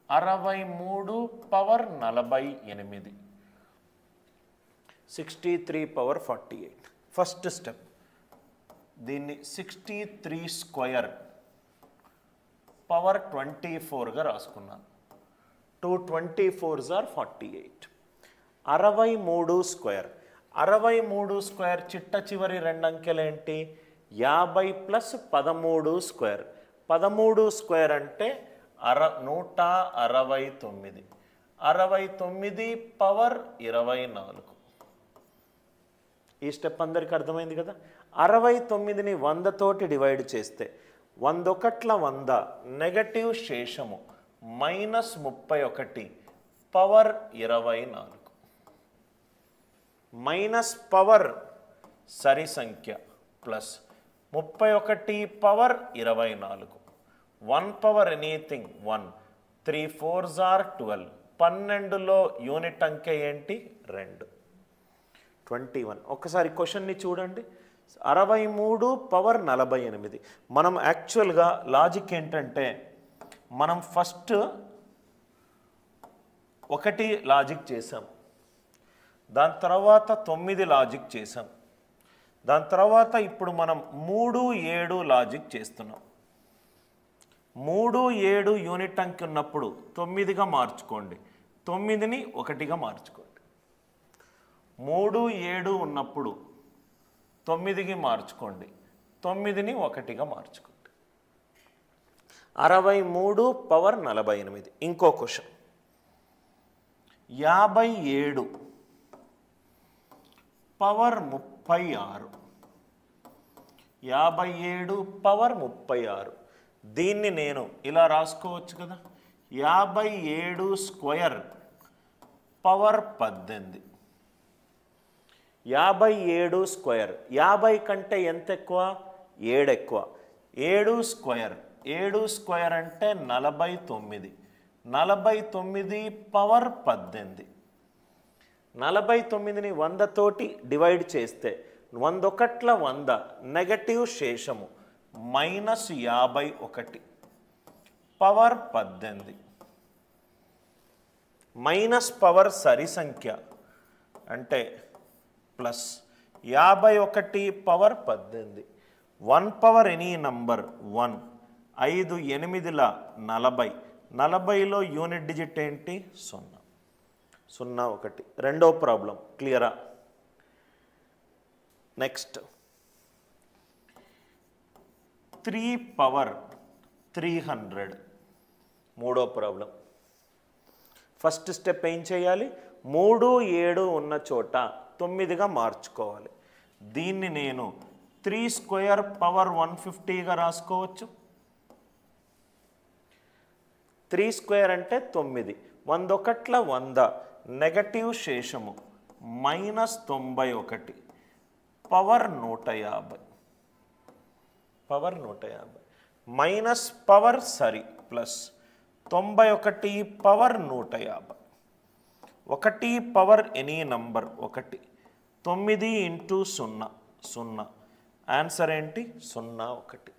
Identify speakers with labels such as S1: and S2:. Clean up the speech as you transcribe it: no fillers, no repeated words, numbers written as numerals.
S1: 63 power 48 63 power 48 first step దీన్ని 63 square power 24గా రాసుకున్నాను 2 24s are 48 63 square 63 square చిట్ట చివరి రెండు అంకెలు ఏంటి 50 ప్లస్ 13 స్క్వేర్ 13 స్క్వేర్ అంటే 169 69 పవర్ 24 ఈ స్టెప్ అందరికి అర్థమైంది కదా 69ని 100 తోటి డివైడ్ చేస్తే 100 ఒకట్ల 100 నెగటివ్ శేషము -31 పవర్ 24 మైనస్ పవర్ సరి సంఖ్య plus 31 power 24 1 power anything 1 3 4s are 12 12లో యూనిట్ అంకె ఏంటి 2 21 ఒకసారి క్వశ్చన్ని చూడండి 63 పవర్ 48 మనం యాక్చువల్గా లాజిక్ ఏంటంటే మనం ఫస్ట్ ఒకటి లాజిక్ చేసాం దాని తర్వాత 9 లాజిక్ చేసాం దాని తర్వాత ఇప్పుడు మనం 3 7 లాజిక్ చేస్తున్నాం 3 7 యూనిట్ అంకె ఉన్నప్పుడు 9గా మార్చుకోండి 9ని 1గా మార్చుకోండి 3 7 ఉన్నప్పుడు 9కి మార్చుకోండి 9ని 1గా మార్చుకోండి 63 పవర్ 48 ఇంకో క్వశ్చన్ 57 పవర్ 36 57 పవర్ 36 దీన్ని నేను ఇలా రాసుకోవచ్చు కదా 57 స్క్వేర్ పవర్ 18 57 స్క్వేర్ 50 కంటే ఎంత ఎక్కువ 7 ఎక్కువ 7 స్క్వేర్ అంటే 49 49 పవర్ 18 49ని 100 తోటి డివైడ్ చేస్తే 100 ఒకట్ల 100 నెగటివ్ శేషము -51 పవర్ 18 మైనస్ పవర్ సరి సంఖ్య అంటే plus 51 power 18 1 power any number 1 5 8ల 40 40లో యూనిట్ డిజిట్ ఏంటి 0 0 1 రెండో ప్రాబ్లం క్లియరా నెక్స్ట్ 3 పవర్ 300 మూడో ప్రాబ్లం ఫస్ట్ స్టెప్ ఏం చేయాలి 3 7 ఉన్న చోట 9గా మార్చుకోవాలి దీన్ని నేను 3 స్క్వేర్ పవర్ 150గా రాసుకోవచ్చు 3 స్క్వేర్ అంటే 9 100 ఒకట్ల 100 నెగటివ్ శేషము -91 పవర్ 150 మైనస్ పవర్ సరి plus 91 power 150 1 power any number 1 9 into 0 0 answer ఏంటి 0 1